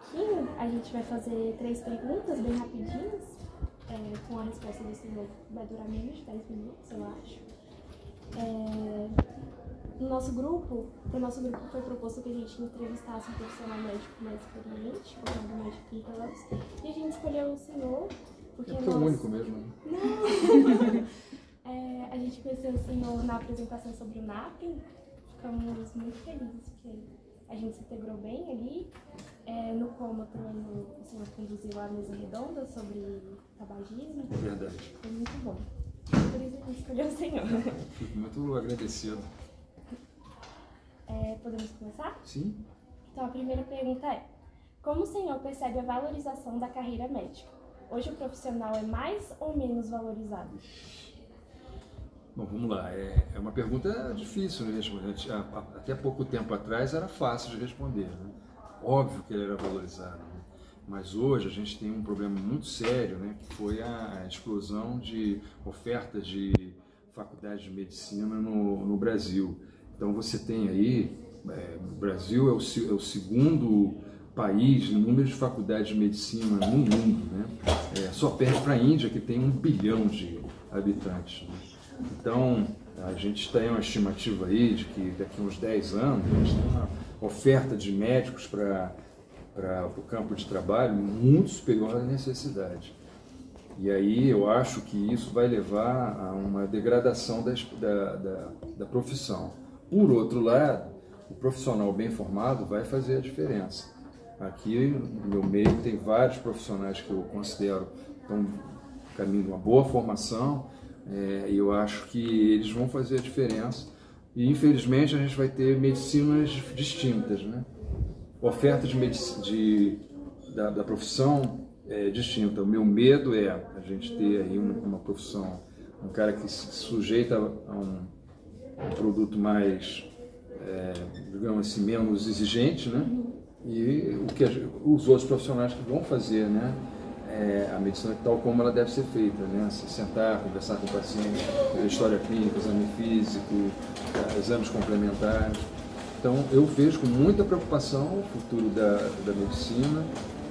pouquinho, a gente vai fazer 3 perguntas bem rapidinhas, com a resposta do senhor vai durar menos de 10 minutos, eu acho. Para o nosso grupo foi proposto que a gente entrevistasse um profissional médico mais experiente, formado mais de 30 anos, e a gente escolheu o senhor, porque é o único mesmo. Não! A gente conheceu o senhor na apresentação sobre o NAPEM, ficamos muito felizes, porque a gente se integrou bem ali. No Cômotro, o senhor conduziu a mesa redonda sobre tabagismo. É verdade. Foi muito bom. Por isso a gente escolheu o senhor. Fico muito agradecido. Podemos começar? Sim. Então a primeira pergunta é: como o senhor percebe a valorização da carreira médica? Hoje o profissional é mais ou menos valorizado? Bom, vamos lá. É uma pergunta difícil de responder. Até pouco tempo atrás era fácil de responder, né? Óbvio que ele era valorizado, né? Mas hoje a gente tem um problema muito sério, né? Que foi a explosão de ofertas de faculdades de medicina no Brasil. Então você tem aí, o Brasil é o segundo país em número de faculdades de medicina no mundo, né? Só perde para a Índia, que tem 1 bilhão de habitantes, né? Então, a gente tem uma estimativa aí de que daqui a uns 10 anos a gente tem uma oferta de médicos para o campo de trabalho muito superior à necessidade. E aí eu acho que isso vai levar a uma degradação da profissão. Por outro lado, o profissional bem formado vai fazer a diferença. Aqui no meu meio tem vários profissionais que eu considero estão no caminho de uma boa formação, e eu acho que eles vão fazer a diferença. E infelizmente a gente vai ter medicinas distintas, né? Oferta da profissão é distinta. O meu medo é a gente ter aí uma profissão, um cara que se sujeita a um produto mais, digamos assim, menos exigente, né? E o que os outros profissionais que vão fazer, né? A medicina tal como ela deve ser feita, né? Se sentar, conversar com o paciente, fazer história clínica, exame físico, exames complementares. Então eu vejo com muita preocupação o futuro da medicina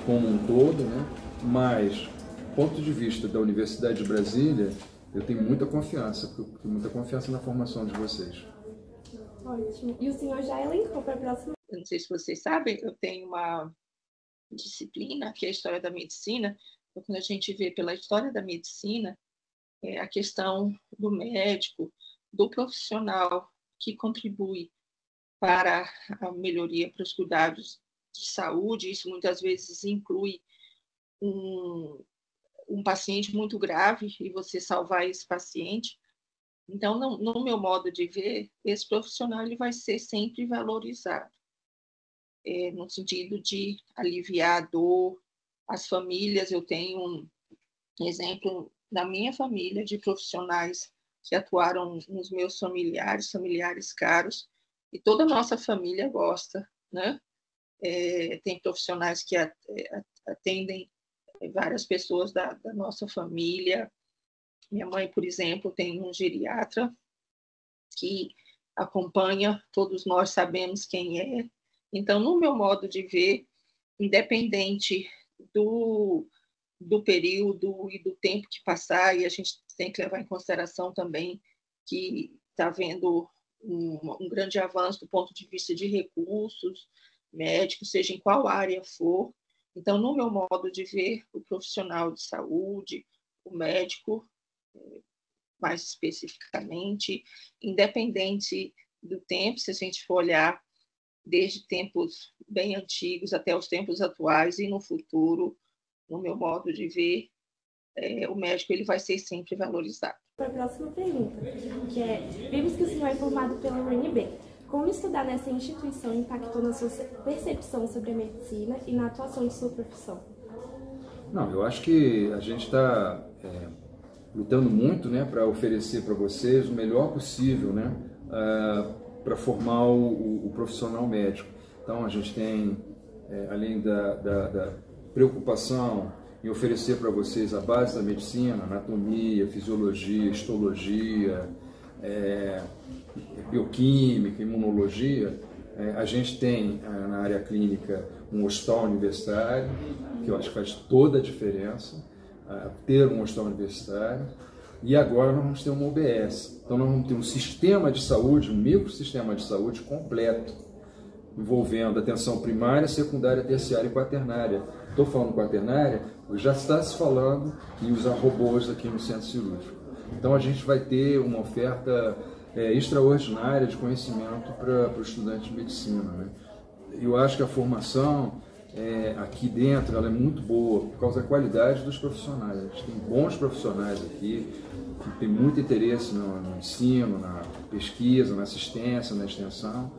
como um todo, né? Mas, do ponto de vista da Universidade de Brasília, eu tenho muita confiança, porque eu tenho muita confiança na formação de vocês. Ótimo. E o senhor já elencou para a próxima? Eu não sei se vocês sabem, eu tenho uma disciplina que é a História da Medicina. Então, quando a gente vê pela história da medicina, a questão do médico, do profissional que contribui para a melhoria, para os cuidados de saúde, isso muitas vezes inclui um paciente muito grave e você salvar esse paciente. Então, no meu modo de ver, esse profissional ele vai ser sempre valorizado, no sentido de aliviar a dor. As famílias, eu tenho um exemplo da minha família de profissionais que atuaram nos meus familiares caros, e toda a nossa família gosta, né? Tem profissionais que atendem várias pessoas da nossa família. Minha mãe, por exemplo, tem um geriatra que acompanha, todos nós sabemos quem é. Então, no meu modo de ver, independente do período e do tempo que passar, e a gente tem que levar em consideração também que está havendo um grande avanço do ponto de vista de recursos médicos, seja em qual área for. Então, no meu modo de ver, o profissional de saúde, o médico, mais especificamente, independente do tempo, se a gente for olhar desde tempos bem antigos até os tempos atuais e no futuro, no meu modo de ver, o médico ele vai ser sempre valorizado. Para a próxima pergunta, que vimos que o senhor é formado pela UNB. Como estudar nessa instituição impactou na sua percepção sobre a medicina e na atuação de sua profissão? Não, eu acho que a gente está lutando muito, né, para oferecer para vocês o melhor possível, né, para formar o profissional médico. Então a gente tem, além da preocupação em oferecer para vocês a base da medicina, anatomia, fisiologia, histologia, bioquímica, imunologia, A gente tem na área clínica um hospital universitário, que eu acho que faz toda a diferença, ter um hospital universitário. E agora nós vamos ter uma UBS. Então nós vamos ter um sistema de saúde, um microsistema de saúde completo, envolvendo atenção primária, secundária, terciária e quaternária. Estou falando quaternária, já está se falando em usar robôs aqui no centro cirúrgico. Então a gente vai ter uma oferta extraordinária de conhecimento para o estudante de medicina, né? Eu acho que a formação aqui dentro ela é muito boa por causa da qualidade dos profissionais. A gente tem bons profissionais aqui, que tem muito interesse no ensino, na pesquisa, na assistência, na extensão.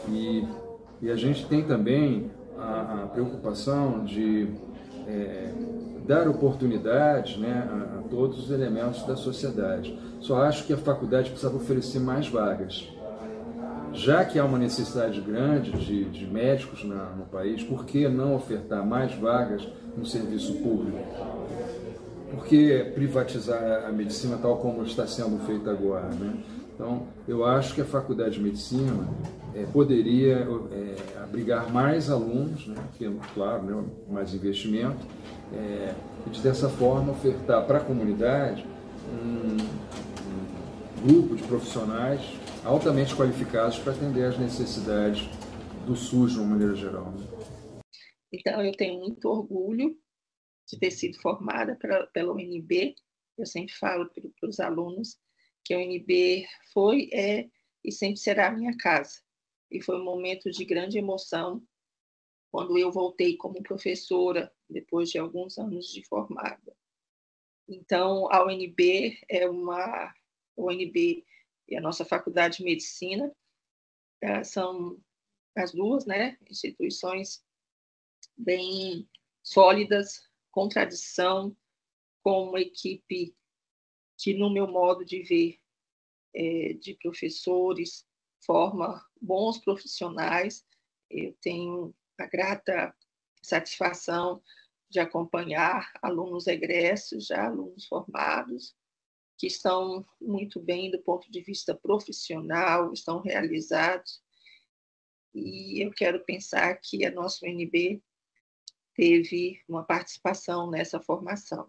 E a gente tem também a preocupação de dar oportunidade, né, a todos os elementos da sociedade. Só acho que a faculdade precisava oferecer mais vagas. Já que há uma necessidade grande de médicos no país, por que não ofertar mais vagas no serviço público? Por que privatizar a medicina tal como está sendo feito agora, né? Então, eu acho que a Faculdade de Medicina poderia abrigar mais alunos, né? Que, claro, né, mais investimento, e dessa forma ofertar para a comunidade um grupo de profissionais altamente qualificados para atender às necessidades do SUS de uma maneira geral, né? Então, eu tenho muito orgulho de ter sido formada pela UNB. Eu sempre falo para os alunos que a UNB foi, e sempre será a minha casa. E foi um momento de grande emoção quando eu voltei como professora, depois de alguns anos de formada. Então, a UNB a UNB e a nossa Faculdade de Medicina são as duas, né, instituições bem sólidas, com tradição, com uma equipe que, no meu modo de ver, de professores, forma bons profissionais. Eu tenho a grata satisfação de acompanhar alunos egressos, já alunos formados, que estão muito bem do ponto de vista profissional, estão realizados. E eu quero pensar que a nossa UNB teve uma participação nessa formação.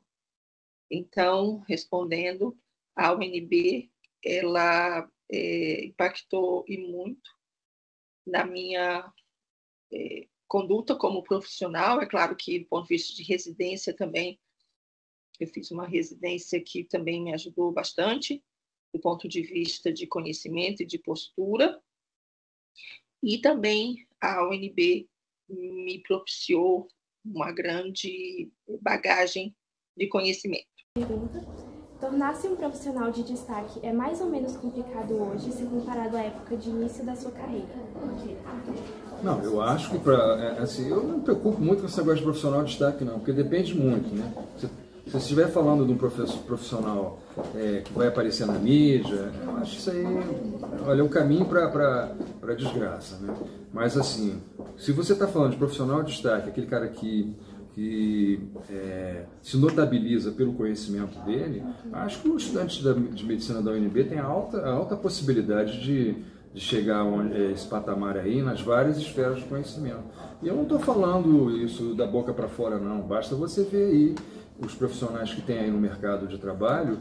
Então, respondendo, a UNB ela impactou e muito na minha conduta como profissional. É claro que, do ponto de vista de residência também, eu fiz uma residência que também me ajudou bastante, do ponto de vista de conhecimento e de postura. E também a UNB me propiciou uma grande bagagem de conhecimento. Pergunta: tornar-se um profissional de destaque é mais ou menos complicado hoje, se comparado à época de início da sua carreira? Não, eu acho que eu não me preocupo muito com esse negócio de profissional de destaque, não, porque depende muito, né? Se você estiver falando de um profissional que vai aparecer na mídia, eu acho isso aí, olha, é um caminho para a desgraça, né? Mas assim, se você está falando de profissional de destaque, aquele cara que se notabiliza pelo conhecimento dele, acho que o estudante de medicina da UNB tem a alta possibilidade de chegar a esse patamar aí nas várias esferas de conhecimento. E eu não estou falando isso da boca para fora, não. Basta você ver aí os profissionais que tem aí no mercado de trabalho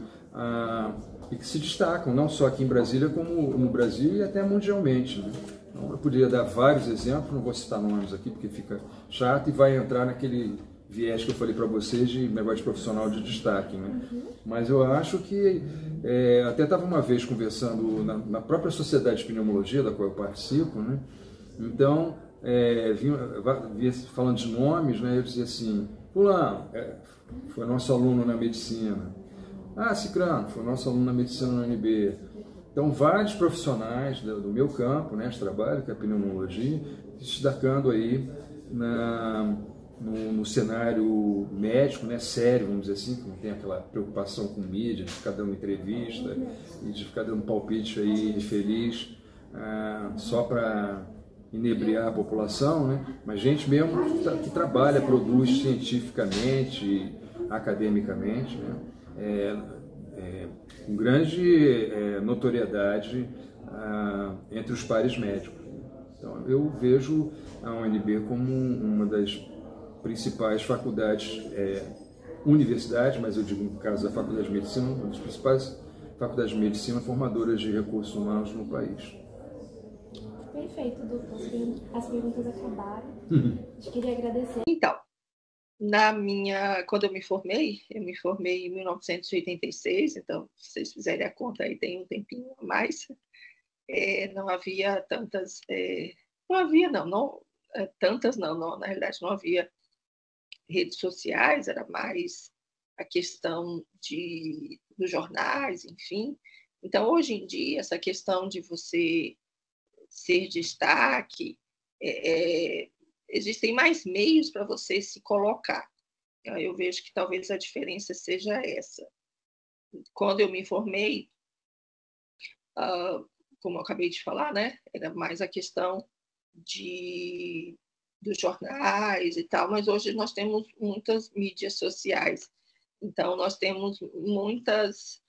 e que se destacam, não só aqui em Brasília, como no Brasil e até mundialmente, né? Então, eu poderia dar vários exemplos, não vou citar nomes aqui porque fica chato e vai entrar naquele viés que eu falei para vocês de negócio de profissional de destaque, né? Mas eu acho que, até estava uma vez conversando na própria Sociedade de Pneumologia, da qual eu participo, né? Então, vinha falando de nomes, né? Eu dizia assim: fulano, foi nosso aluno na medicina. Ah, Cicrano, foi nosso aluno na medicina na UNB. Então, vários profissionais do meu campo, né, de trabalho, que é a pneumologia, se destacando aí no cenário médico, né, sério, vamos dizer assim, que não tem aquela preocupação com mídia, de ficar dando entrevista e de ficar dando palpite aí infeliz, só para inebriar a população, né? Mas gente mesmo que trabalha, produz cientificamente, academicamente, né? Com grande notoriedade entre os pares médicos. Então, eu vejo a UNB como uma das principais faculdades, universidades, mas eu digo no caso da Faculdade de Medicina, uma das principais faculdades de medicina formadoras de recursos humanos no país. Perfeito, doutor. As perguntas acabaram. A gente queria agradecer. Então, quando eu me formei em 1986, então, se vocês fizerem a conta aí, tem um tempinho a mais. Não havia tantas, não havia não, tantas não, na realidade não havia redes sociais, era mais a questão dos jornais, enfim. Então, hoje em dia, essa questão de você ser destaque, existem mais meios para você se colocar. Eu vejo que talvez a diferença seja essa. Quando eu me formei, como eu acabei de falar, né, era mais a questão dos jornais e tal, mas hoje nós temos muitas mídias sociais. Então, nós temos muitas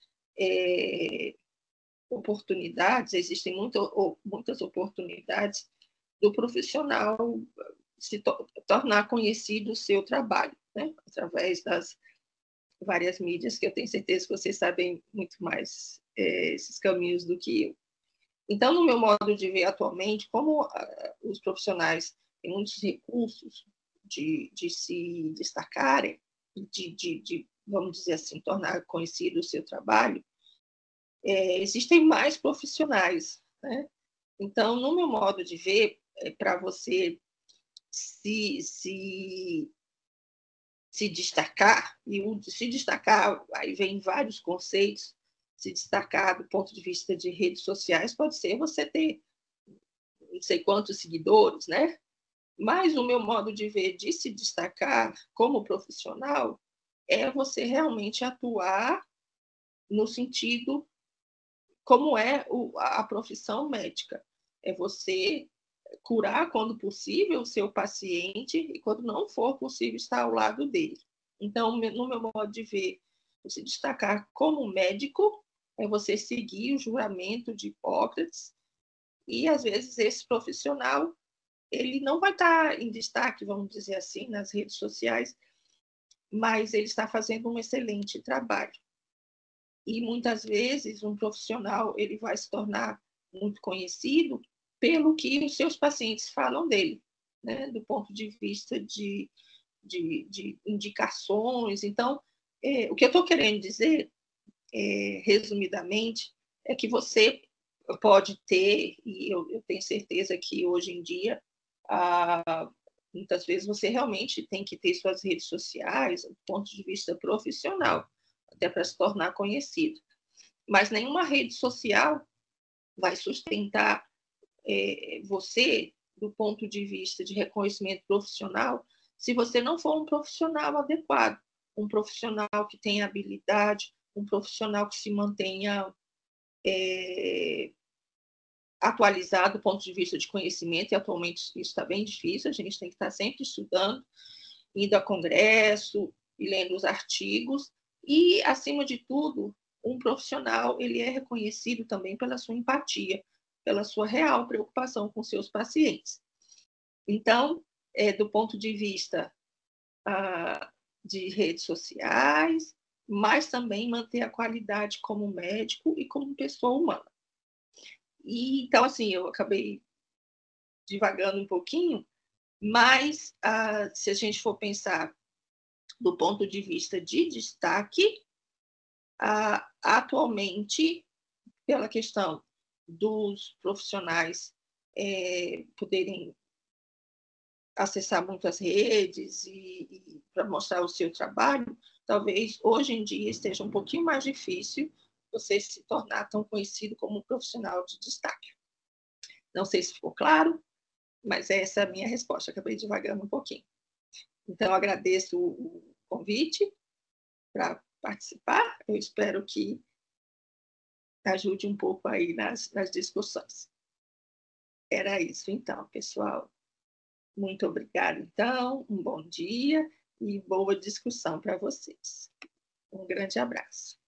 oportunidades, existem muitas oportunidades do profissional se tornar conhecido o seu trabalho, né? Através das várias mídias, que eu tenho certeza que vocês sabem muito mais esses caminhos do que eu. Então, no meu modo de ver atualmente, como os profissionais têm muitos recursos de se destacarem, de, vamos dizer assim, tornar conhecido o seu trabalho, existem mais profissionais, né? Então, no meu modo de ver, para você se destacar, e se destacar, aí vem vários conceitos, se destacar do ponto de vista de redes sociais, pode ser você ter não sei quantos seguidores, né? Mas o meu modo de ver de se destacar como profissional é você realmente atuar no sentido como é a profissão médica. É você curar, quando possível, o seu paciente e, quando não for possível, estar ao lado dele. Então, no meu modo de ver, se destacar como médico é você seguir o juramento de Hipócrates e, às vezes, esse profissional ele não vai estar em destaque, vamos dizer assim, nas redes sociais, mas ele está fazendo um excelente trabalho. E, muitas vezes, um profissional ele vai se tornar muito conhecido pelo que os seus pacientes falam dele, né? Do ponto de vista de indicações. Então, o que eu estou querendo dizer, resumidamente, é que você pode ter, e eu tenho certeza que hoje em dia, muitas vezes você realmente tem que ter suas redes sociais do ponto de vista profissional, até para se tornar conhecido. Mas nenhuma rede social vai sustentar você do ponto de vista de reconhecimento profissional se você não for um profissional adequado, um profissional que tenha habilidade, um profissional que se mantenha atualizado do ponto de vista de conhecimento, e atualmente isso está bem difícil, a gente tem que estar sempre estudando, indo a congresso e lendo os artigos, e, acima de tudo, um profissional ele é reconhecido também pela sua empatia, pela sua real preocupação com seus pacientes. Então, do ponto de vista de redes sociais, mas também manter a qualidade como médico e como pessoa humana. E, então, assim, eu acabei divagando um pouquinho, mas se a gente for pensar do ponto de vista de destaque, atualmente, pela questão dos profissionais poderem acessar muitas redes e para mostrar o seu trabalho, talvez hoje em dia esteja um pouquinho mais difícil você se tornar tão conhecido como um profissional de destaque. Não sei se ficou claro, mas essa é a minha resposta. Acabei divagando um pouquinho. Então, agradeço o convite para participar. Eu espero que ajude um pouco aí nas discussões. Era isso, então, pessoal. Muito obrigada, então. Um bom dia e boa discussão para vocês. Um grande abraço.